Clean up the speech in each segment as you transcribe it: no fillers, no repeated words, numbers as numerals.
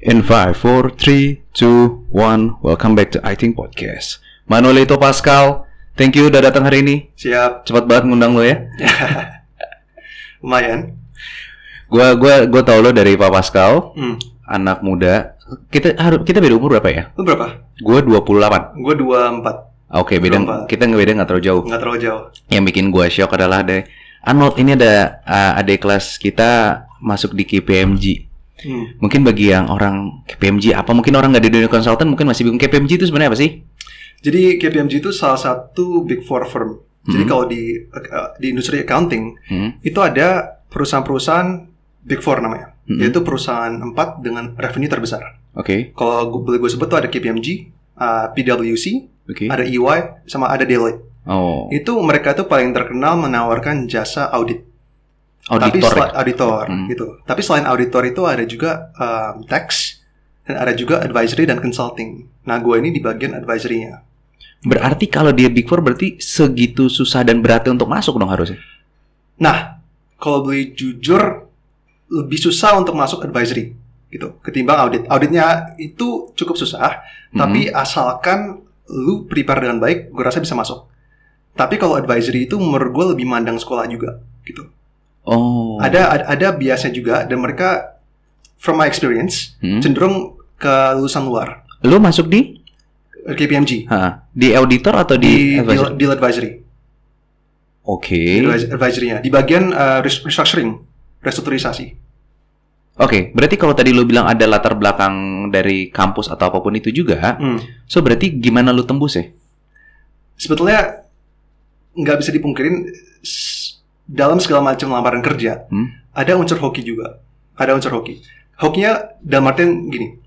In 5, 4, 3, 2, 1, welcome back to I Think Podcast. Manuelito Pascal, thank you udah datang hari ini. Siap. Cepat banget ngundang lo ya. Lumayan. Gua tau lo dari Pak Pascal, anak muda. Kita beda umur berapa ya? Lu berapa? Gua 28. Gue 24. Oke, beda. Kita nggak terlalu jauh. Nggak terlalu jauh. Yang bikin gua shock adalah Arnold ini ada adik kelas kita masuk di KPMG. Mungkin bagi yang orang KPMG apa, mungkin orang nggak di dunia konsultan mungkin masih bingung KPMG itu sebenarnya apa sih? Jadi KPMG itu salah satu big four firm. Jadi kalau di industri accounting itu ada perusahaan-perusahaan big four namanya, yaitu perusahaan 4 dengan revenue terbesar. Oke. Kalau boleh gue sebut tuh ada KPMG, PwC, ada EY, sama ada Deloitte. Oh. Itu mereka tuh paling terkenal menawarkan jasa audit. Auditor gitu. Tapi selain auditor itu ada juga tax, dan ada juga advisory dan consulting. Nah, gue ini di bagian advisory-nya. Berarti kalau dia Big Four berarti segitu susah dan beratnya untuk masuk dong harusnya? Nah, kalau boleh jujur, lebih susah untuk masuk advisory gitu ketimbang audit. Auditnya itu cukup susah, tapi asalkan lu prepare dengan baik, gue rasa bisa masuk. Tapi kalau advisory itu menurut gue lebih mandang sekolah juga gitu. Oh. Ada biasanya juga, dan mereka from my experience cenderung ke lulusan luar. Lu masuk di KPMG. Di auditor atau di deal advisory. Oke. Advisory-nya di bagian restructuring, restrukturisasi. Oke, berarti kalau tadi lu bilang ada latar belakang dari kampus atau apapun itu juga, so berarti gimana lu tembus ya? Sebetulnya nggak bisa dipungkirin, dalam segala macam lamaran kerja ada unsur hoki juga. Ada unsur hoki. Hokinya dalam artian gini.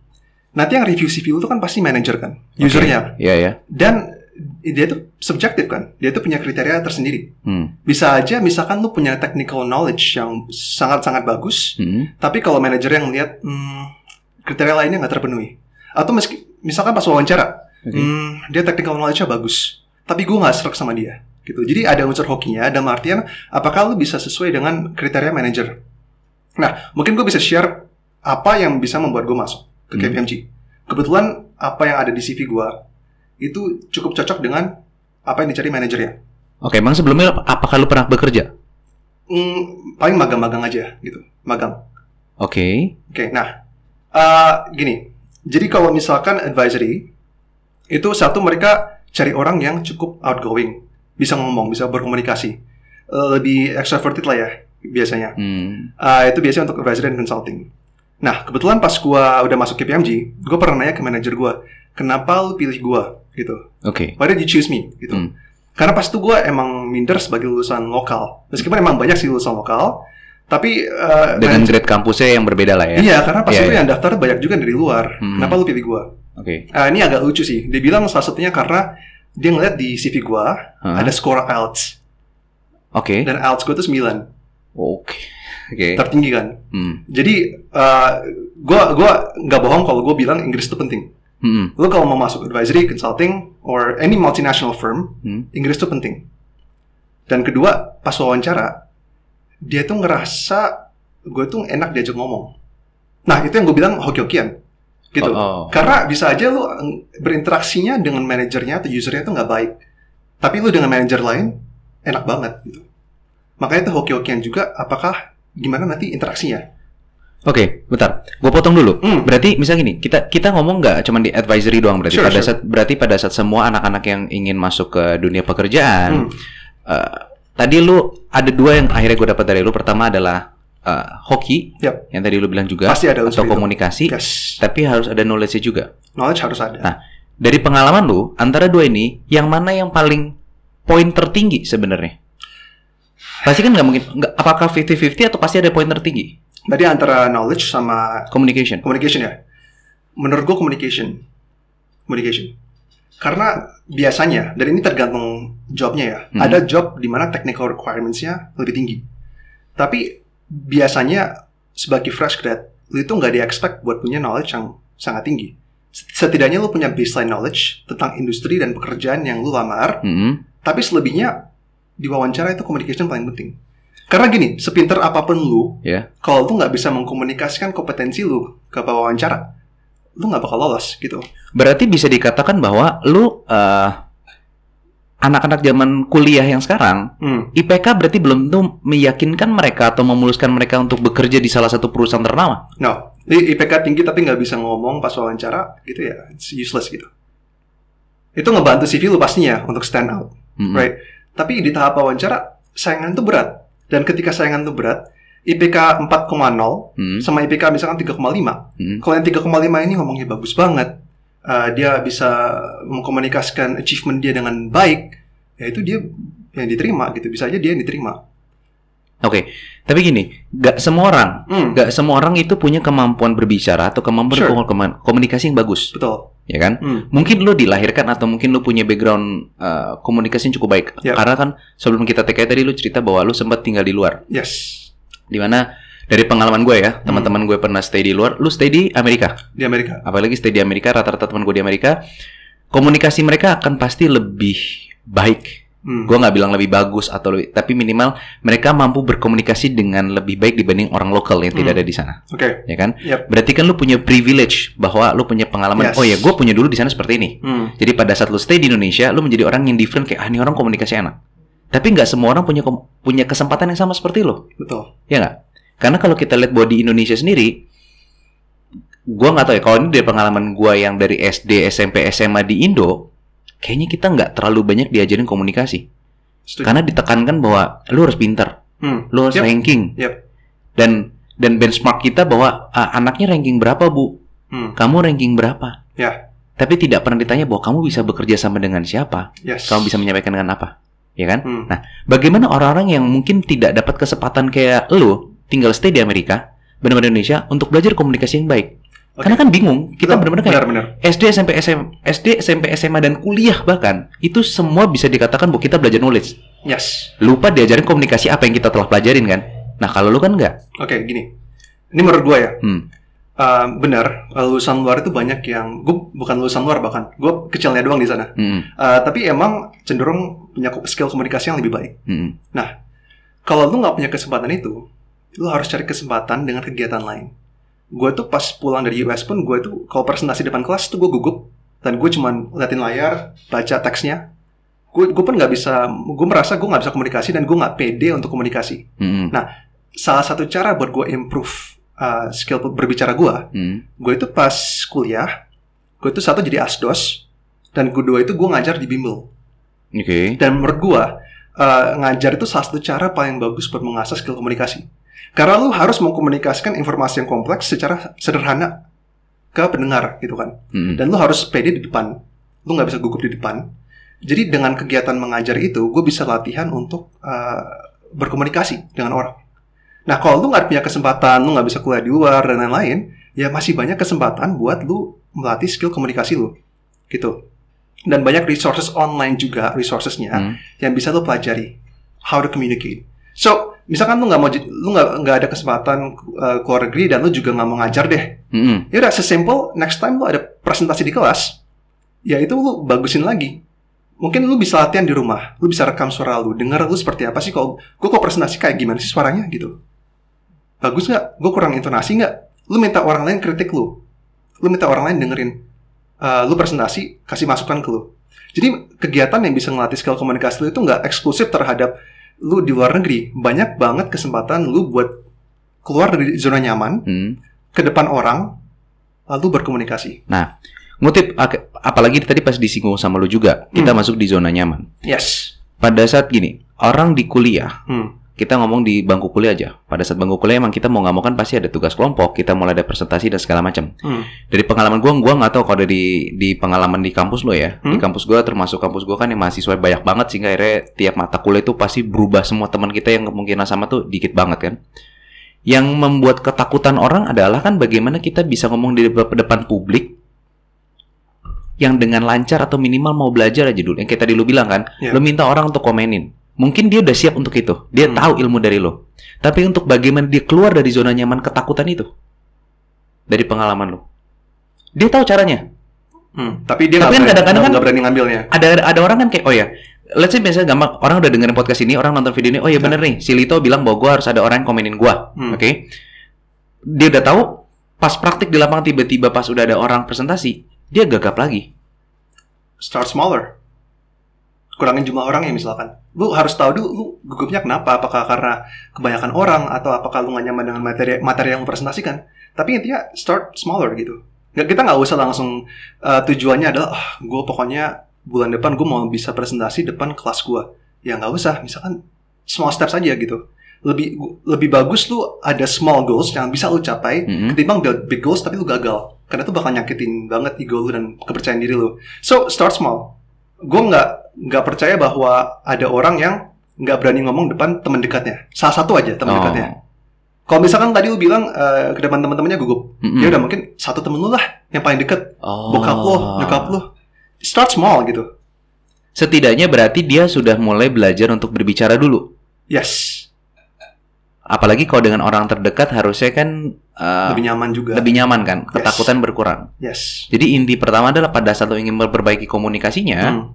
Nanti yang review CV itu kan pasti manajer kan, usernya. Iya. Dan dia itu subjektif kan. Dia itu punya kriteria tersendiri. Bisa aja misalkan lu punya technical knowledge yang sangat-sangat bagus, tapi kalau manajer yang lihat kriteria lainnya nggak terpenuhi. Atau misalkan pas wawancara, dia technical knowledge-nya bagus, tapi gue nggak serak sama dia. Gitu. Jadi ada unsur hokinya, dalam artian apakah lu bisa sesuai dengan kriteria manajer. Nah, mungkin gue bisa share apa yang bisa membuat gue masuk ke KPMG. Kebetulan apa yang ada di CV gue itu cukup cocok dengan apa yang dicari manajernya. Oke, emang sebelumnya apakah lu pernah bekerja? Paling magang-magang aja gitu, magang. Oke, nah, gini. Jadi kalau misalkan advisory itu satu, mereka cari orang yang cukup outgoing, bisa ngomong, bisa berkomunikasi, lebih extroverted lah ya biasanya. Itu biasanya untuk advisory dan consulting. Nah, kebetulan pas gue udah masuk KPMG, gue pernah nanya ke manajer gue, kenapa lu pilih gue gitu? Oke. Why did you choose me gitu? Karena pas itu gue emang minder sebagai lulusan lokal, meskipun emang banyak sih lulusan lokal, tapi dengan grade kampusnya yang berbeda lah ya. Iya, karena pas itu yang daftar banyak juga dari luar. Kenapa lu pilih gue? Oke. Ini agak lucu sih. Dia bilang salah satunya karena dia ngeliat di CV gue ada skor IELTS. Oke. Dan IELTS gue tuh 9. Oke. Tertinggi kan. Jadi gue nggak bohong kalau gue bilang Inggris itu penting. Lo kalau mau masuk advisory, consulting, or any multinational firm, Inggris itu penting. Dan kedua, pas wawancara, dia tuh ngerasa gue tuh enak diajak ngomong. Nah, itu yang gue bilang hoki-hokian. Gitu. Karena bisa aja lu berinteraksinya dengan manajernya atau usernya itu nggak baik, tapi lu dengan manajer lain enak banget gitu. Makanya itu hoki-hokian juga. Apakah gimana nanti interaksinya? Oke, bentar, gue potong dulu. Berarti misalnya gini, kita ngomong nggak cuma di advisory doang, berarti pada saat semua anak-anak yang ingin masuk ke dunia pekerjaan, tadi lu ada dua yang akhirnya gue dapat dari lu. Pertama adalah hoki, yang tadi lu bilang juga, pasti ada atau komunikasi, tapi harus ada knowledge-nya juga. Knowledge harus ada. Nah, dari pengalaman lu, antara dua ini, yang mana yang paling poin tertinggi sebenarnya? Pasti kan nggak mungkin, apakah 50-50 atau pasti ada poin tertinggi? Tadi antara knowledge sama communication ya? Menurut gue communication. Karena biasanya, dan ini tergantung jobnya ya, ada job di mana technical requirements-nya lebih tinggi. Tapi biasanya sebagai fresh grad, lu itu nggak di-expect buat punya knowledge yang sangat tinggi. Setidaknya lu punya baseline knowledge tentang industri dan pekerjaan yang lu lamar, tapi selebihnya di wawancara itu communication paling penting. Karena gini, sepinter apapun lu, kalau lu nggak bisa mengkomunikasikan kompetensi lu ke wawancara, lu nggak bakal lolos gitu. Berarti bisa dikatakan bahwa lu anak-anak zaman kuliah yang sekarang, IPK berarti belum tentu meyakinkan mereka atau memuluskan mereka untuk bekerja di salah satu perusahaan ternama. No, IPK tinggi tapi nggak bisa ngomong pas wawancara, gitu ya, it's useless gitu. Itu ngebantu CV lu pastinya untuk stand out, right? Tapi di tahap wawancara, saingan itu berat. Dan ketika saingan itu berat, IPK 4,0 sama IPK misalkan 3,5. Kalau yang 3,5 ini ngomongnya bagus banget, dia bisa mengkomunikasikan achievement dia dengan baik, ya itu dia yang diterima gitu. Bisa aja dia yang diterima. Oke, tapi gini, gak semua orang itu punya kemampuan berbicara atau kemampuan komunikasi yang bagus. Betul. Ya kan? Mungkin lo dilahirkan atau mungkin lo punya background komunikasi yang cukup baik. Karena kan sebelum kita TK tadi lo cerita bahwa lo sempat tinggal di luar. Yes. Dimana dari pengalaman gue ya, teman-teman gue pernah stay di luar, lu stay di Amerika. Di Amerika. Apalagi stay di Amerika, rata-rata teman gue di Amerika, komunikasi mereka akan pasti lebih baik. Gue nggak bilang lebih bagus atau lebih, tapi minimal mereka mampu berkomunikasi dengan lebih baik dibanding orang lokal yang tidak ada di sana. Oke. Ya kan? Berarti kan lu punya privilege bahwa lu punya pengalaman. Oh ya, gue punya dulu di sana seperti ini. Jadi pada saat lu stay di Indonesia, lu menjadi orang yang different kayak ini orang komunikasi enak. Tapi nggak semua orang punya kesempatan yang sama seperti lo. Betul. Ya nggak? Karena kalau kita lihat bahwa di Indonesia sendiri, gue nggak tahu ya, kalau ini dari pengalaman gue yang dari SD, SMP, SMA di Indo, kayaknya kita nggak terlalu banyak diajarin komunikasi. Setuju. Karena ditekankan bahwa lu harus pintar, lu harus ranking, dan benchmark kita bahwa anaknya ranking berapa bu, kamu ranking berapa, tapi tidak pernah ditanya bahwa kamu bisa bekerja sama dengan siapa, kamu bisa menyampaikan dengan apa, ya kan? Nah, bagaimana orang-orang yang mungkin tidak dapat kesempatan kayak lu tinggal stay di Amerika, benar-benar Indonesia untuk belajar komunikasi yang baik. Karena kan bingung, kita benar-benar kayak SD, SMP, SMA dan kuliah bahkan itu semua bisa dikatakan bahwa kita belajar knowledge. Yes. Lupa diajarin komunikasi apa yang kita telah pelajarin kan. Nah kalau lu kan enggak. Oke, gini. Ini menurut gue ya. Benar, lulusan luar itu banyak yang, gue bukan lulusan luar bahkan, gue kecilnya doang di sana. Tapi emang cenderung punya skill komunikasi yang lebih baik. Nah, kalau lu nggak punya kesempatan itu, lu harus cari kesempatan dengan kegiatan lain. Gue tuh pas pulang dari US pun, gue tuh kalau presentasi depan kelas tuh gue gugup. Dan gue cuman liatin layar, baca teksnya. Gue pun nggak bisa, gue merasa gue nggak bisa komunikasi dan gue nggak pede untuk komunikasi. Nah, salah satu cara buat gue improve skill berbicara gue itu pas kuliah, gue tuh satu jadi asdos, dan kedua itu gue ngajar di bimbel. Dan menurut gue, ngajar itu salah satu cara paling bagus buat mengasah skill komunikasi. Karena lu harus mengkomunikasikan informasi yang kompleks secara sederhana ke pendengar gitu kan. Dan lu harus pede di depan. Lu nggak bisa gugup di depan. Jadi dengan kegiatan mengajar itu, gue bisa latihan untuk berkomunikasi dengan orang. Nah kalau lu nggak punya kesempatan, lu nggak bisa kuliah di luar dan lain-lain, ya masih banyak kesempatan buat lu melatih skill komunikasi lu. Gitu. Dan banyak resources online juga, resourcesnya yang bisa lu pelajari. How to communicate. So, misalkan lu nggak ada kesempatan keluar negeri dan lu juga nggak mau ngajar deh. Ya udah, sesimpel next time lu ada presentasi di kelas, ya itu lu bagusin lagi. Mungkin lu bisa latihan di rumah, lu bisa rekam suara lu, denger lu seperti apa sih kalau presentasi kayak gimana sih suaranya gitu. Bagus nggak? Gue kurang intonasi nggak? Lu minta orang lain kritik lu minta orang lain dengerin lu presentasi, kasih masukan ke lu. Jadi kegiatan yang bisa ngelatih skill komunikasi lu itu nggak eksklusif terhadap lu di luar negeri. Banyak banget kesempatan lu buat keluar dari zona nyaman, ke depan orang, lalu berkomunikasi. Nah, ngutip, apalagi tadi pas disinggung sama lu juga, kita masuk di zona nyaman. Yes. Pada saat gini, orang di kuliah, kita ngomong di bangku kuliah aja. Pada saat bangku kuliah emang kita mau nggak mau kan pasti ada tugas kelompok, kita mulai ada presentasi dan segala macam. Dari pengalaman gue nggak tahu kalau di pengalaman di kampus lo ya. Di kampus gue, termasuk kampus gue kan yang mahasiswa banyak banget sehingga akhirnya tiap mata kuliah itu pasti berubah semua. Teman kita yang kemungkinan sama tuh dikit banget kan. Yang membuat ketakutan orang adalah kan bagaimana kita bisa ngomong di depan publik yang dengan lancar atau minimal mau belajar aja dulu. Yang kayak tadi lu bilang kan, lu minta orang untuk komenin. Mungkin dia udah siap untuk itu. Dia tahu ilmu dari lo. Tapi untuk bagaimana dia keluar dari zona nyaman ketakutan itu. Dari pengalaman lo. Dia tahu caranya. Tapi dia nggak berani ngambilnya. Ada orang kan kayak, oh ya, let's say misalnya gampang, orang udah dengerin podcast ini, orang nonton video ini, oh ya bener nih, si Lito bilang bahwa gue harus ada orang yang komenin gue. Oke. Dia udah tahu, pas praktik di lapangan tiba-tiba pas udah ada orang presentasi, dia gagap lagi. Start smaller. Kurangin jumlah orang ya misalkan. Lu harus tahu dulu lu gugupnya kenapa. Apakah karena kebanyakan orang atau apakah lu gak nyaman dengan materi yang lu presentasikan. Tapi intinya start smaller gitu. Kita gak usah langsung tujuannya adalah gue pokoknya bulan depan gue mau bisa presentasi depan kelas gue. Ya gak usah. Misalkan small steps aja gitu. Lebih bagus lu ada small goals yang bisa lu capai ketimbang build big goals tapi lu gagal. Karena itu bakal nyakitin banget ego lu dan kepercayaan diri lu. So start small. Gue nggak percaya bahwa ada orang yang nggak berani ngomong depan teman dekatnya. Salah satu aja teman dekatnya. Kalau misalkan tadi lu bilang ke depan teman-temannya gugup, ya udah mungkin satu temen lu lah yang paling deket, bokap lo, nyokap lo. Start small gitu. Setidaknya berarti dia sudah mulai belajar untuk berbicara dulu. Yes. Apalagi kalau dengan orang terdekat harusnya kan lebih nyaman juga. Lebih nyaman kan, ketakutan berkurang. Yes. Jadi inti pertama adalah pada saat lo ingin memperbaiki komunikasinya,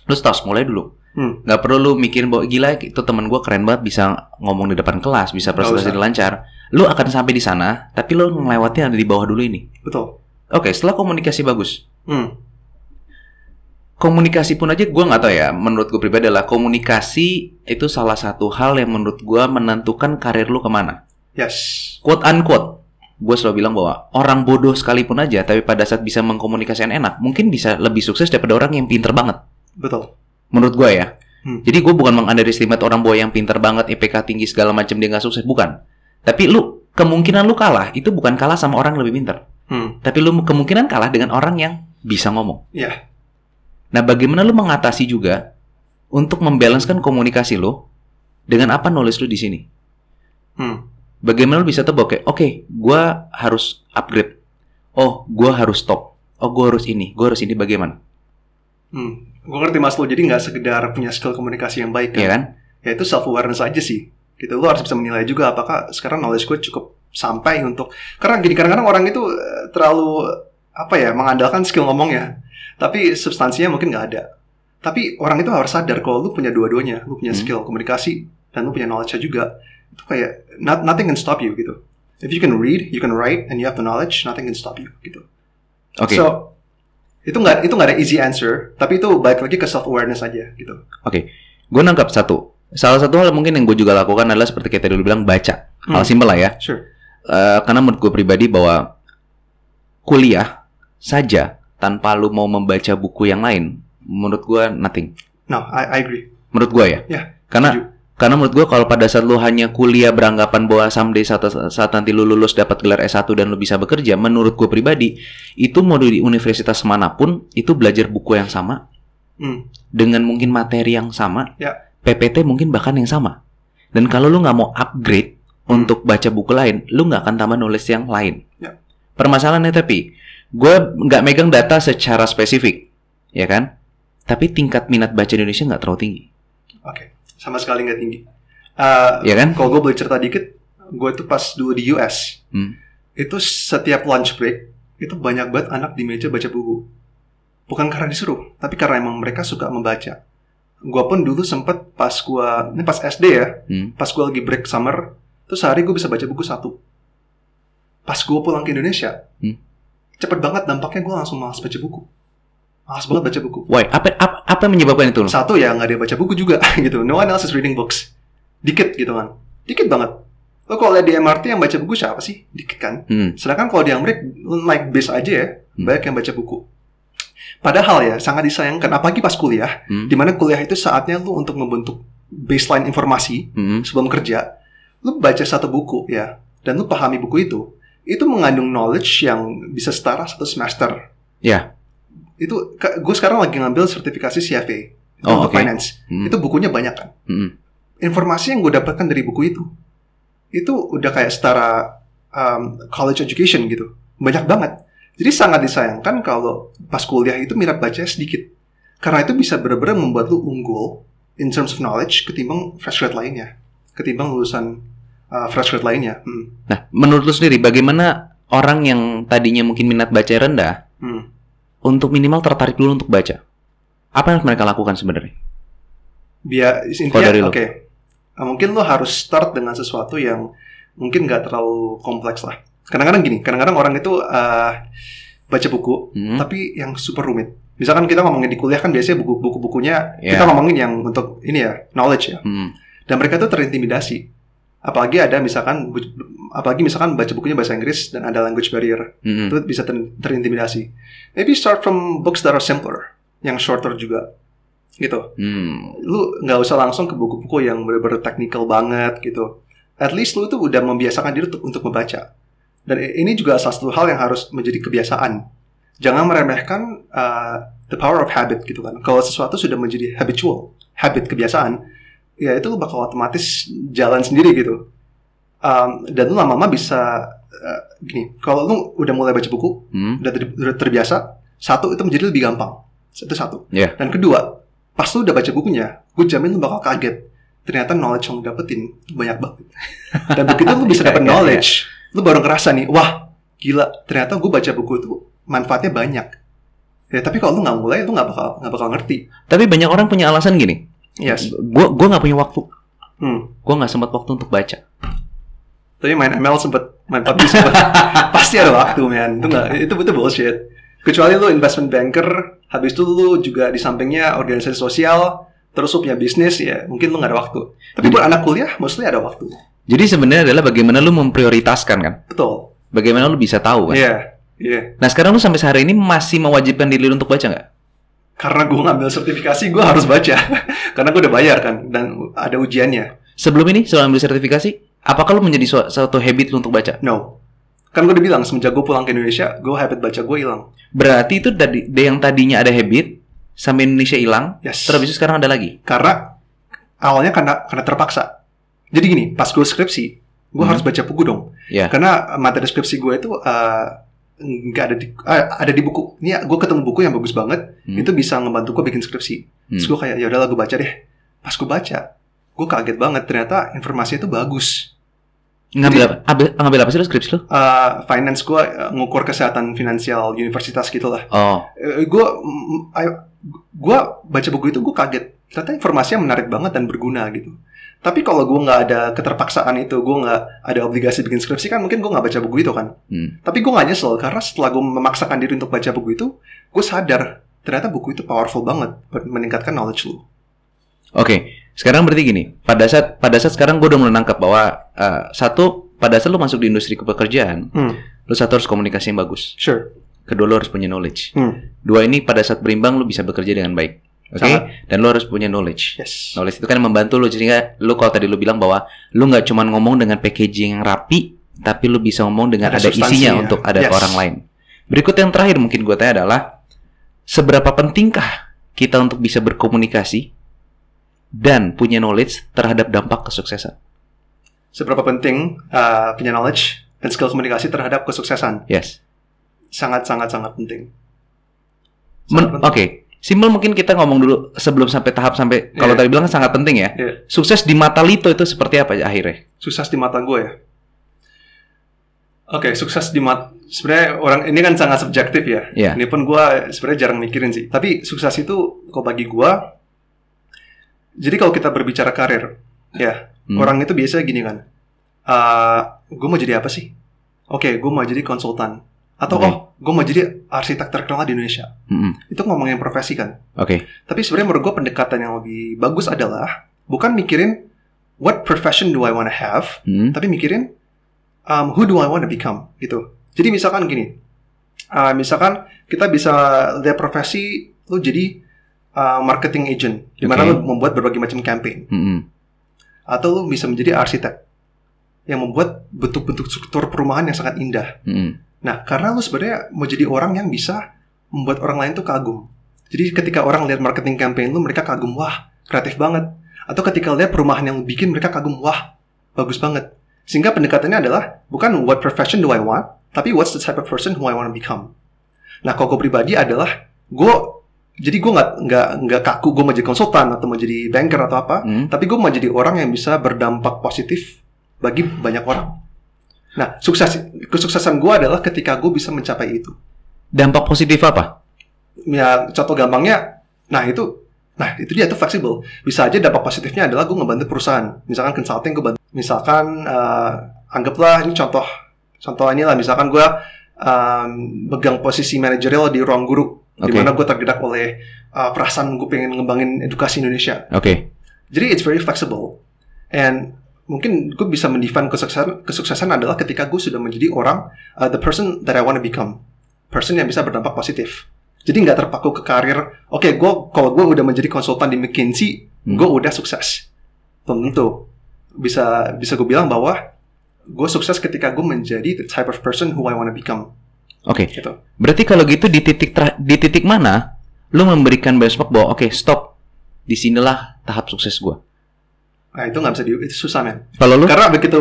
lo start mulai dulu. Gak perlu lo mikirin bahwa gila itu teman gue keren banget bisa ngomong di depan kelas, bisa presentasi lancar. Lo akan sampai di sana, tapi lo melewati ada di bawah dulu ini. Betul. Oke, setelah komunikasi bagus. Komunikasi pun aja gue nggak tahu ya. Menurut gue pribadi adalah komunikasi itu salah satu hal yang menurut gue menentukan karir lu kemana. Yes. Quote unquote, gue selalu bilang bahwa orang bodoh sekalipun aja, tapi pada saat bisa mengkomunikasikan enak, mungkin bisa lebih sukses daripada orang yang pinter banget. Betul. Menurut gue ya. Jadi gue bukan mengunderestimate orang bahwa yang pinter banget, IPK tinggi segala macam dia nggak sukses, bukan. Tapi kemungkinan lu kalah itu bukan kalah sama orang yang lebih pinter. Tapi lu kemungkinan kalah dengan orang yang bisa ngomong. Iya. Yeah. Nah, bagaimana lu mengatasi juga untuk membalancekan komunikasi lu dengan apa knowledge lu di sini? Bagaimana lu bisa tahu oke, gue harus upgrade. Oh, gue harus stop. Oh, gue harus ini, bagaimana? Gue ngerti mas lo, jadi nggak sekedar punya skill komunikasi yang baik kan? Iya kan? Ya itu self-awareness aja sih. Gitu, lo harus bisa menilai juga apakah sekarang knowledge gue cukup sampai untuk... Karena gini, kadang-kadang orang itu terlalu, mengandalkan skill ngomongnya. Tapi substansinya mungkin nggak ada. Tapi orang itu harus sadar kalau lu punya dua-duanya. Lu punya skill komunikasi dan lu punya knowledge juga. Itu kayak nothing can stop you gitu. If you can read, you can write, and you have the knowledge, nothing can stop you gitu. Oke. So itu nggak ada easy answer. Tapi itu balik lagi ke self awareness aja gitu. Oke. Gue nangkap satu. Salah satu hal mungkin yang gue juga lakukan adalah seperti kayak tadi lu bilang, baca. Hal simpel lah ya. Sure. Karena menurut gue pribadi bahwa kuliah saja tanpa lu mau membaca buku yang lain, menurut gue nothing. No, I agree. Menurut gue ya. Yeah, karena menurut gue kalau pada saat lu hanya kuliah beranggapan bahwa someday saat nanti lu lulus dapat gelar S1 dan lu bisa bekerja, menurut gue pribadi itu mau di universitas manapun itu belajar buku yang sama, dengan mungkin materi yang sama, PPT mungkin bahkan yang sama. Dan kalau lu nggak mau upgrade untuk baca buku lain, lu nggak akan tambah knowledge yang lain. Permasalahannya tapi gue nggak megang data secara spesifik, ya kan? Tapi tingkat minat baca Indonesia nggak terlalu tinggi. Oke, sama sekali nggak tinggi. Ya kan? Kalau gue boleh cerita dikit, gue tuh pas dulu di US, itu setiap lunch break itu banyak banget anak di meja baca buku. Bukan karena disuruh, tapi karena emang mereka suka membaca. Gue pun dulu sempet pas SD ya, pas gue lagi break summer, tuh sehari gue bisa baca buku 1. Pas gue pulang ke Indonesia, cepet banget dampaknya gue langsung malas baca buku. Malas banget baca buku. Why? Apa yang menyebabkan itu? Satu ya, nggak ada baca buku juga gitu. No one else is reading books. Dikit gitu kan. Dikit banget. Lo kalau lihat di MRT yang baca buku siapa sih? Dikit kan. Sedangkan kalau di Amerika naik bis aja ya, banyak yang baca buku. Padahal ya, sangat disayangkan. Apalagi pas kuliah, dimana kuliah itu saatnya lu untuk membentuk baseline informasi sebelum kerja. Lu baca satu buku ya, dan lu pahami buku itu mengandung knowledge yang bisa setara 1 semester. Ya. Itu gue sekarang lagi ngambil sertifikasi CFA untuk finance. Itu bukunya banyak kan. Informasi yang gue dapatkan dari buku itu udah kayak setara college education gitu. Banyak banget. Jadi sangat disayangkan kalau pas kuliah itu minat bacanya sedikit. Karena itu bisa benar-benar membuat lu unggul in terms of knowledge ketimbang fresh grad lainnya. Ketimbang lulusan fresh grad lainnya. Nah, menurut lu sendiri bagaimana orang yang tadinya mungkin minat baca rendah untuk minimal tertarik dulu untuk baca? Apa yang harus mereka lakukan sebenarnya? Intinya, mungkin lo harus start dengan sesuatu yang mungkin nggak terlalu kompleks lah. kadang-kadang orang itu baca buku, tapi yang super rumit. Misalkan kita ngomongin di kuliah kan biasanya buku-bukunya kita ngomongin yang untuk ini ya, knowledge ya. Dan mereka tuh terintimidasi. Apalagi misalkan baca bukunya bahasa Inggris dan ada language barrier, itu bisa terintimidasi. Maybe start from books that are simpler, yang shorter juga, gitu. Lu nggak usah langsung ke buku-buku yang bener-bener technical banget gitu. At least lu tuh udah membiasakan diri untuk membaca. Dan ini juga salah satu hal yang harus menjadi kebiasaan. Jangan meremehkan the power of habit gitu kan. Kalau sesuatu sudah menjadi habit kebiasaan, ya itu lu bakal otomatis jalan sendiri gitu. Dan lu lama-lama bisa gini. Kalau lu udah mulai baca buku, udah terbiasa, satu itu menjadi lebih gampang. Itu satu. Yeah. Dan kedua, pas lu udah baca bukunya, gue jamin lu bakal kaget. Ternyata knowledge yang lu dapetin banyak banget. Dan begitu lu bisa dapet knowledge, lu baru ngerasa nih, wah gila, ternyata gue baca buku itu manfaatnya banyak. Ya, tapi kalau lu nggak mulai, lu nggak bakal ngerti. Tapi banyak orang punya alasan gini. Yes. Gue nggak punya waktu. Gue nggak sempat waktu untuk baca. Tapi main ML main PUBG sempet. Pasti ada waktu, man. Itu bullshit. Kecuali lu investment banker, habis itu lu juga di sampingnya organisasi sosial, terus lu punya bisnis, ya mungkin lu nggak ada waktu. Tapi buat anak kuliah, mostly ada waktu. Jadi sebenarnya adalah bagaimana lu memprioritaskan kan? Betul. Bagaimana lu bisa tahu kan? Iya. Nah sekarang lu sampai sehari ini masih mewajibkan diri lu untuk baca nggak? Karena gue ngambil sertifikasi, gue harus baca. Karena gue udah bayar kan, dan ada ujiannya. Sebelum ambil sertifikasi, apakah lu menjadi suatu habit lu untuk baca? No. Kan gue udah bilang, semenjak gue pulang ke Indonesia, gue habit baca gue hilang. Berarti itu yang tadinya ada habit, sampai Indonesia hilang, terus itu sekarang ada lagi? Karena awalnya karena terpaksa. Jadi gini, pas gue skripsi, gue harus baca buku dong. Karena materi skripsi gue itu nggak ada di buku. Ini gue ketemu buku yang bagus banget, itu bisa ngebantu gue bikin skripsi. Terus gue kayak, ya udahlah gue baca deh. Pas gue baca, gue kaget banget, ternyata informasinya itu bagus. Ngambil apa sih lo skripsi lo? Finance, gue ngukur kesehatan finansial universitas gitulah. Gue baca buku itu, gue kaget. Ternyata informasinya menarik banget dan berguna gitu. Tapi kalau gue nggak ada keterpaksaan itu, gue nggak ada obligasi bikin skripsi kan, mungkin gue nggak baca buku itu kan. Tapi gue nggak nyesel, karena setelah gue memaksakan diri untuk baca buku itu, gue sadar ternyata buku itu powerful banget buat meningkatkan knowledge lu. Oke, sekarang berarti gini, pada saat sekarang gue udah mulai nangkap bahwa satu, pada saat lu masuk di industri pekerjaan, lu satu harus komunikasi yang bagus. Sure. Kedua, lu harus punya knowledge. Dua ini pada saat berimbang lu bisa bekerja dengan baik. Oke, dan lu harus punya knowledge. Knowledge itu kan membantu lu. Jadi lu kalau tadi lu bilang bahwa lu nggak cuma ngomong dengan packaging yang rapi, tapi lu bisa ngomong dengan ada isinya untuk ada ke orang lain. Berikut yang terakhir mungkin gue tanya adalah, seberapa pentingkah kita untuk bisa berkomunikasi dan punya knowledge terhadap dampak kesuksesan? Seberapa penting punya knowledge dan skill komunikasi terhadap kesuksesan? Yes. Sangat penting. Oke. Simpel mungkin kita ngomong dulu sebelum sampai tahap kalau tadi bilang sangat penting ya. Sukses di mata Lito itu seperti apa akhirnya? Sukses di mata gue ya. Oke, sukses di mata, sebenarnya orang ini kan sangat subjektif ya. Ini pun gue sebenarnya jarang mikirin sih. Tapi sukses itu kalau bagi gue, jadi kalau kita berbicara karir, orang itu biasanya gini kan. Gue mau jadi apa sih? Oke, gue mau jadi konsultan. Atau gue mau jadi arsitek terkenal di Indonesia. Itu ngomongin profesi kan. Tapi sebenarnya menurut gue pendekatan yang lebih bagus adalah bukan mikirin what profession do I want to have, tapi mikirin who do I want to become gitu. Jadi misalkan gini, misalkan kita bisa lihat profesi lu jadi marketing agent, di mana lu membuat berbagai macam campaign. Atau lu bisa menjadi arsitek yang membuat bentuk-bentuk struktur perumahan yang sangat indah. Nah, karena lu sebenarnya mau jadi orang yang bisa membuat orang lain tuh kagum. Jadi ketika orang lihat marketing campaign lu, mereka kagum, wah, kreatif banget. Atau ketika lihat perumahan yang lu bikin, mereka kagum, wah, bagus banget. Sehingga pendekatannya adalah bukan what profession do I want, tapi what's the type of person who I want to become. Nah, kalau gue pribadi adalah gue nggak kaku gue mau jadi konsultan atau mau jadi banker atau apa, tapi gue mau jadi orang yang bisa berdampak positif bagi banyak orang. Nah, kesuksesan gue adalah ketika gue bisa mencapai itu. Dampak positif apa? Ya, contoh gampangnya, itu dia tuh fleksibel. Bisa aja dampak positifnya adalah gue ngebantu perusahaan. Misalkan consulting, gue bantu. Misalkan, anggaplah ini contoh Contoh inilah, misalkan gue megang posisi manajerial di ruang guru, di mana gue tergerak oleh perasaan gue pengen ngembangin edukasi Indonesia. Jadi it's very flexible, and mungkin gue bisa mendefine kesuksesan adalah ketika gue sudah menjadi orang, the person that I want to become, person yang bisa berdampak positif. Jadi nggak terpaku ke karir. Oke, kalau gue udah menjadi konsultan di McKinsey, gue udah sukses. Belum tentu. Bisa gue bilang bahwa gue sukses ketika gue menjadi the type of person who I want to become. Gitu. Berarti kalau gitu di titik mana lu memberikan benchmark bahwa stop, disinilah tahap sukses gue? Nah, itu nggak bisa itu susah, men. Kalau lu? Karena begitu,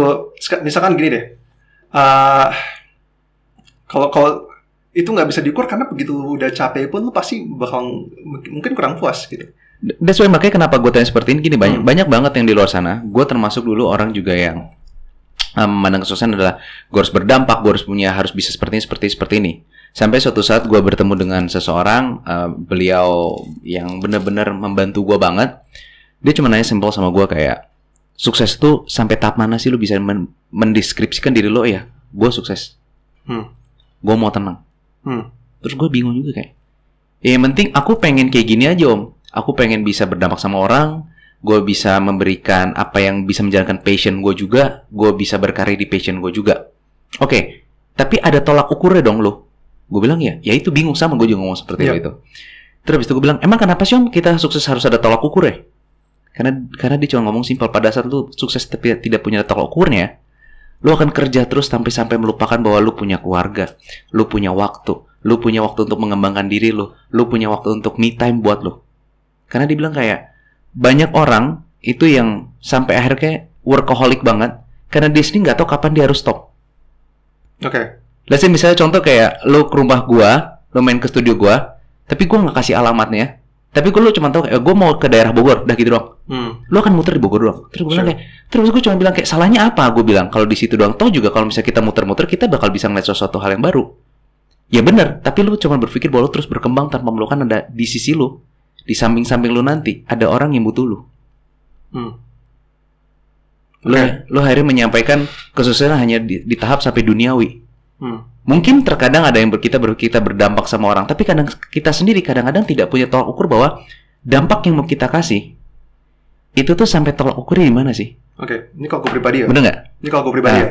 misalkan gini deh. Kalau itu nggak bisa diukur, karena begitu lu udah capek pun lu pasti bakal mungkin kurang puas gitu. That's why makanya kenapa gue tanya seperti ini gini, banyak banget yang di luar sana. Gue termasuk dulu orang juga yang memandang kesuksesan adalah gue harus berdampak, gue harus bisa seperti ini. Sampai suatu saat gue bertemu dengan seseorang, beliau yang benar-benar membantu gue banget. Dia cuma nanya simpel sama gue kayak, sukses tuh sampai tahap mana sih lu bisa mendeskripsikan diri lo? Ya, gue sukses. Gue mau tenang. Terus gue bingung juga kayak, yang penting aku pengen kayak gini aja om. Aku pengen bisa berdampak sama orang, gue bisa memberikan apa yang bisa menjalankan passion gue juga, gue bisa berkarya di passion gue juga. Tapi ada tolak ukurnya dong lo. Gue bilang ya itu bingung, sama gue juga ngomong seperti itu. Terus habis itu gue bilang, emang kenapa sih om kita sukses harus ada tolak ukurnya? Karena dia cuma ngomong simpel, pada saat lu sukses tapi tidak punya tolak ukurnya, lu akan kerja terus sampai melupakan bahwa lu punya keluarga, lu punya waktu untuk mengembangkan diri lu punya waktu untuk me time buat lu. Karena dia bilang kayak, banyak orang itu yang sampai akhirnya workaholic banget, karena dia sendiri nggak tahu kapan dia harus stop. Let's say misalnya contoh kayak, lu ke rumah gua, lu main ke studio gua, tapi gua nggak kasih alamatnya. Tapi lu cuma tahu kayak, gue mau ke daerah Bogor, udah gitu doang. Lu akan muter di Bogor doang. Terus gue bilang kayak, terus gue cuma bilang kayak, salahnya apa? Gue bilang kalau di situ doang. Toh juga kalau misalnya kita muter-muter, kita bakal bisa ngeliat sesuatu hal yang baru. Ya benar. Tapi lu cuma berpikir bahwa lu terus berkembang tanpa melukan ada di sisi lu, di samping-samping lu nanti ada orang yang butuh lu. Lu akhirnya menyampaikan kesuksesan hanya di tahap sampai duniawi. Mungkin terkadang ada yang kita berdampak sama orang, tapi kita sendiri kadang-kadang tidak punya tolak ukur bahwa dampak yang mau kita kasih itu tuh sampai tolak ukurnya di mana sih? Ini kalau gue pribadi ya. Bener nggak? Ini kalau gue pribadi ya.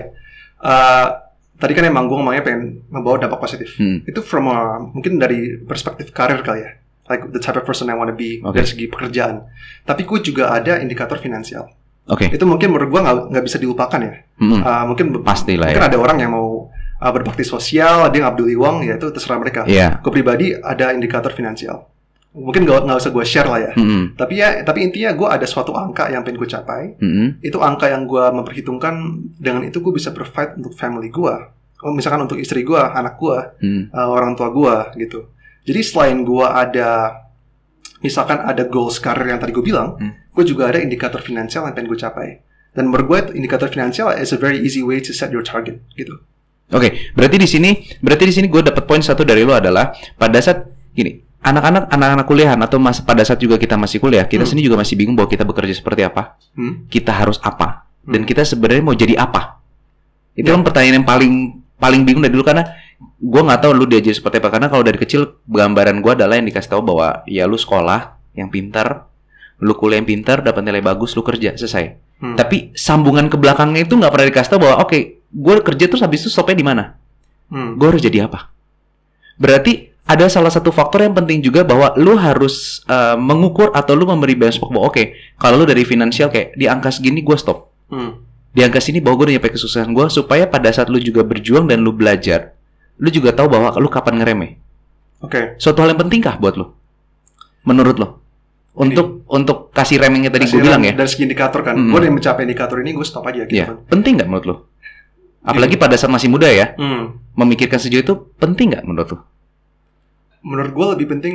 Tadi kan emang gue ngomongnya pengen membawa dampak positif. Itu mungkin dari perspektif karir kali ya. Like the type of person I want to be dari segi pekerjaan. Tapi gue juga ada indikator finansial. Itu mungkin menurut gue nggak bisa dilupakan ya. Mungkin pastilah. Mungkin ada orang yang mau berbakti sosial, dia nggak peduli uang, ya itu terserah mereka. Gue pribadi ada indikator finansial. Mungkin nggak usah gue share lah ya. Tapi intinya gue ada suatu angka yang pengen gue capai. Itu angka yang gue memperhitungkan, dengan itu gue bisa provide untuk family gue. Misalkan untuk istri gue, anak gue, orang tua gue gitu. Jadi selain gue misalkan ada goals karir yang tadi gue bilang, gue juga ada indikator finansial yang pengen gue capai. Dan menurut gue indikator finansial is a very easy way to set your target gitu. Berarti di sini gue dapat poin satu dari lo adalah pada saat gini, anak-anak kuliahan atau pada saat juga kita masih kuliah, kita sendiri juga masih bingung bahwa kita bekerja seperti apa, kita harus apa, dan kita sebenarnya mau jadi apa. Itu kan pertanyaan yang paling bingung dari dulu, karena gue nggak tahu lu diajar seperti apa. Karena kalau dari kecil gambaran gue adalah yang dikasih tahu bahwa ya lu sekolah yang pintar, lu kuliah yang pintar, dapat nilai bagus, lu kerja, selesai. Tapi sambungan ke belakangnya itu nggak pernah dikasih tahu bahwa gue kerja terus habis itu stopnya di mana? Gue harus jadi apa? Berarti ada salah satu faktor yang penting juga bahwa lu harus mengukur atau lu memberi benchmark bahwa kalau lu dari finansial kayak di angka segini gue stop. Di angka sini bahwa gue udah nyampe kesuksesan gue, supaya pada saat lu juga berjuang dan lu belajar, lu juga tahu bahwa lu kapan ngeremeh. Suatu hal yang pentingkah buat lu? Menurut lo? Untuk kasih remengnya tadi gue bilang ya. Dari segi indikator kan, gue udah mencapai indikator ini, gue stop aja gitu. Penting nggak menurut lo? Apalagi pada saat masih muda ya, memikirkan sejauh itu penting nggak menurut lo? Menurut gue lebih penting,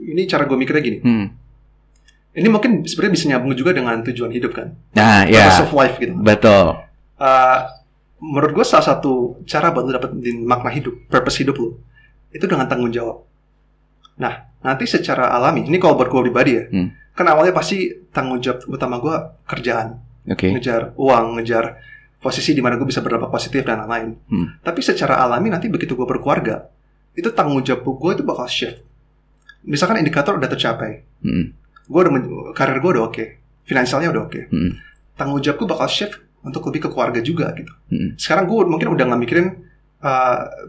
ini cara gue mikirnya gini. Ini mungkin sebenarnya bisa nyambung juga dengan tujuan hidup kan. Purpose of life gitu. Betul. Menurut gue salah satu cara buat lo dapetin makna hidup, purpose hidup lo, itu dengan tanggung jawab. Nah, nanti secara alami, ini kalau buat gue pribadi ya, kan awalnya pasti tanggung jawab utama gue kerjaan, ngejar uang, ngejar posisi di mana gue bisa berdampak positif dan lain-lain. Tapi secara alami nanti begitu gue berkeluarga, itu tanggung jawab gue itu bakal shift. Misalkan indikator udah tercapai, karir gue udah oke, finansialnya udah oke. Tanggung jawab gue bakal shift untuk lebih ke keluarga juga gitu. Sekarang gue mungkin udah nggak mikirin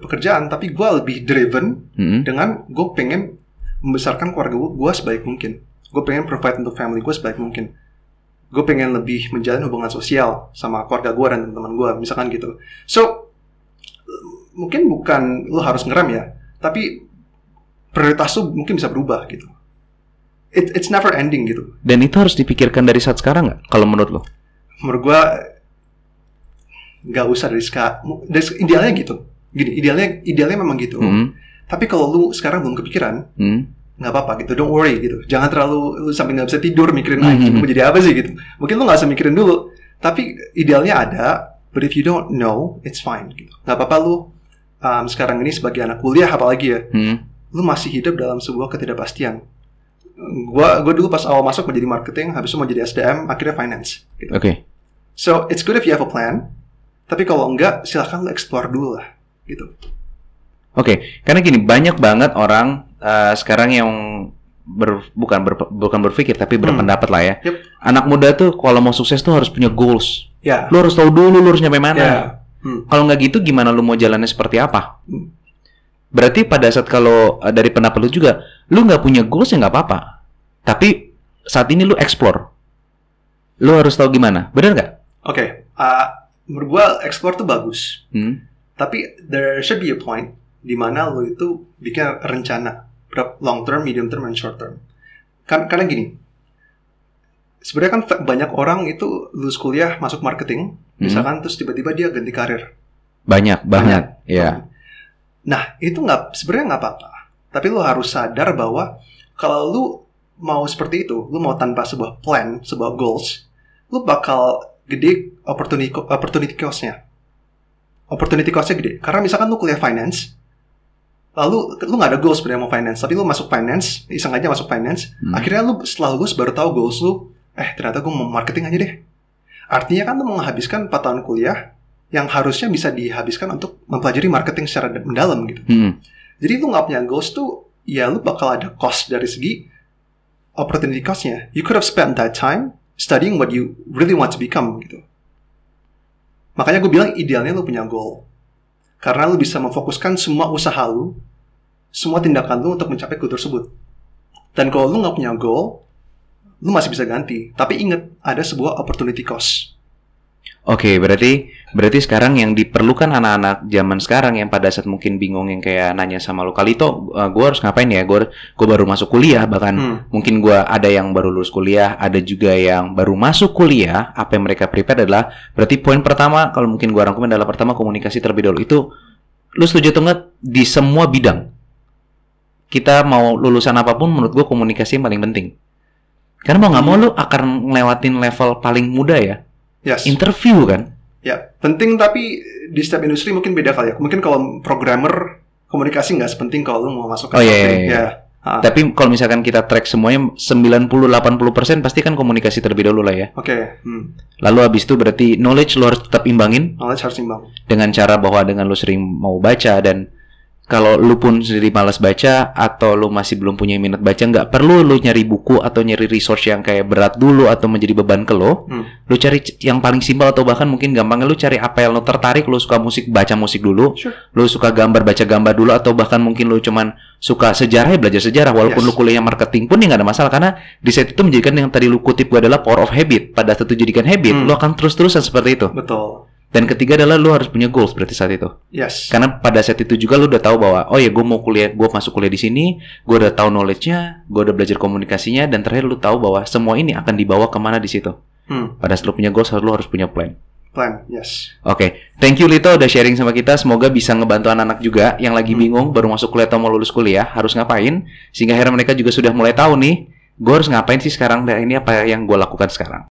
pekerjaan, tapi gue lebih driven dengan gue pengen membesarkan keluarga gue sebaik mungkin. Gue pengen provide untuk family gue sebaik mungkin. Gue pengen lebih menjalin hubungan sosial sama keluarga gue dan teman-teman gue, misalkan gitu. So, mungkin bukan lo harus ngerem ya, tapi prioritas lo mungkin bisa berubah gitu. It's never ending gitu. Dan itu harus dipikirkan dari saat sekarang nggak? Kalau menurut lo? Menurut gue nggak usah dari sekarang. Idealnya gitu. Gini, idealnya memang gitu. Tapi kalau lu sekarang belum kepikiran, nggak apa-apa gitu. Don't worry gitu. Jangan terlalu lu sampai nggak bisa tidur mikirin mau jadi apa sih gitu. Mungkin lu nggak usah mikirin dulu. Tapi idealnya ada. But if you don't know, it's fine gitu. Nggak apa-apa lu sekarang ini sebagai anak kuliah apalagi ya, lu masih hidup dalam sebuah ketidakpastian. Gue dulu pas awal masuk menjadi marketing, habis itu mau jadi SDM, akhirnya finance. Gitu. Oke. So it's good if you have a plan. Tapi kalau enggak, silahkan lu explore dulu lah, gitu. Oke, karena gini, banyak banget orang sekarang yang bukan berpikir tapi berpendapat lah ya. Yep. Anak muda tuh kalau mau sukses tuh harus punya goals. Yeah. Lu harus tahu dulu lu harus nyampe mana. Yeah. Kalau nggak gitu, gimana lu mau jalannya seperti apa? Berarti pada saat kalau dari pendapat lu juga, lu nggak punya goals ya nggak apa-apa. Tapi saat ini lu explore. Lu harus tahu gimana, benar nggak? Oke. Menurut gue explore tuh bagus. Tapi there should be a point di mana lo itu bikin rencana long term, medium term, and short term. Karena gini, sebenarnya kan banyak orang itu lulus kuliah masuk marketing, misalkan terus tiba-tiba dia ganti karir. Banyak banget, ya. Nah itu sebenarnya nggak apa-apa. Tapi lo harus sadar bahwa kalau lo mau seperti itu, lo mau tanpa sebuah plan, sebuah goals, lo bakal gede opportunity cost-nya. Opportunity cost-nya gede. Karena misalkan lu kuliah finance, lalu lu nggak ada goals sebenarnya mau finance, tapi lu masuk finance, iseng aja masuk finance, akhirnya lu setelah lulus baru tahu goals lu, ternyata gue mau marketing aja deh. Artinya kan lu mau menghabiskan 4 tahun kuliah yang harusnya bisa dihabiskan untuk mempelajari marketing secara mendalam gitu. Jadi lu nggak punya goals tuh, ya lu bakal ada cost dari segi opportunity cost-nya. You could have spent that time studying what you really want to become gitu. Makanya gue bilang idealnya lu punya goal. Karena lu bisa memfokuskan semua usaha lu, semua tindakan lu untuk mencapai goal tersebut. Dan kalau lu gak punya goal, lu masih bisa ganti. Tapi ingat, ada sebuah opportunity cost. Oke, berarti sekarang yang diperlukan anak-anak zaman sekarang yang pada saat mungkin bingung yang kayak nanya sama lo, Kalito, gue harus ngapain ya? Gue baru masuk kuliah, bahkan mungkin gue ada yang baru lulus kuliah, ada juga yang baru masuk kuliah. Apa yang mereka prepare adalah, berarti poin pertama, kalau mungkin gue rangkumin adalah pertama komunikasi terlebih dahulu. Itu, lo setuju atau enggak di semua bidang? Kita mau lulusan apapun, menurut gue komunikasi yang paling penting. Karena mau nggak mau lo akan ngelewatin level paling muda ya. Yes. Interview kan? Ya, penting tapi di setiap industri mungkin beda kali ya. Mungkin kalau programmer komunikasi nggak sepenting kalau lu mau masuk ke iya. Tapi kalau misalkan kita track semuanya 90-80% pasti kan komunikasi terlebih dahulu lah ya. Oke. Lalu habis itu berarti knowledge lu harus tetap imbangin. Knowledge harus imbang. Dengan cara bahwa dengan lu sering mau baca, dan kalau lu pun sendiri malas baca atau lu masih belum punya minat baca, nggak perlu lu nyari buku atau nyari resource yang kayak berat dulu atau menjadi beban ke lo. Lu cari yang paling simpel atau bahkan mungkin gampangnya lu cari apa yang lu tertarik. Lu suka musik, baca musik dulu. Sure. Lu suka gambar, baca gambar dulu. Atau bahkan mungkin lu cuman suka sejarah, ya belajar sejarah. Walaupun lu kuliah marketing pun ya nggak ada masalah, karena di saat itu menjadikan yang tadi lu kutip gue adalah power of habit. Pada saat itu jadikan habit, lu akan terus-terusan seperti itu. Betul. Dan ketiga adalah lu harus punya goals berarti saat itu. Yes. Karena pada saat itu juga lu udah tahu bahwa oh ya gue mau kuliah, gue masuk kuliah di sini, gue udah tahu knowledge-nya, gue udah belajar komunikasinya, dan terakhir lu tahu bahwa semua ini akan dibawa kemana di situ. Pada saat lu punya goals, lu harus punya plan. Plan, yes. Oke. Thank you Lito udah sharing sama kita. Semoga bisa ngebantu anak-anak juga yang lagi bingung baru masuk kuliah atau mau lulus kuliah harus ngapain, sehingga akhirnya mereka juga sudah mulai tahu nih, gue harus ngapain sih sekarang, dan ini apa yang gue lakukan sekarang.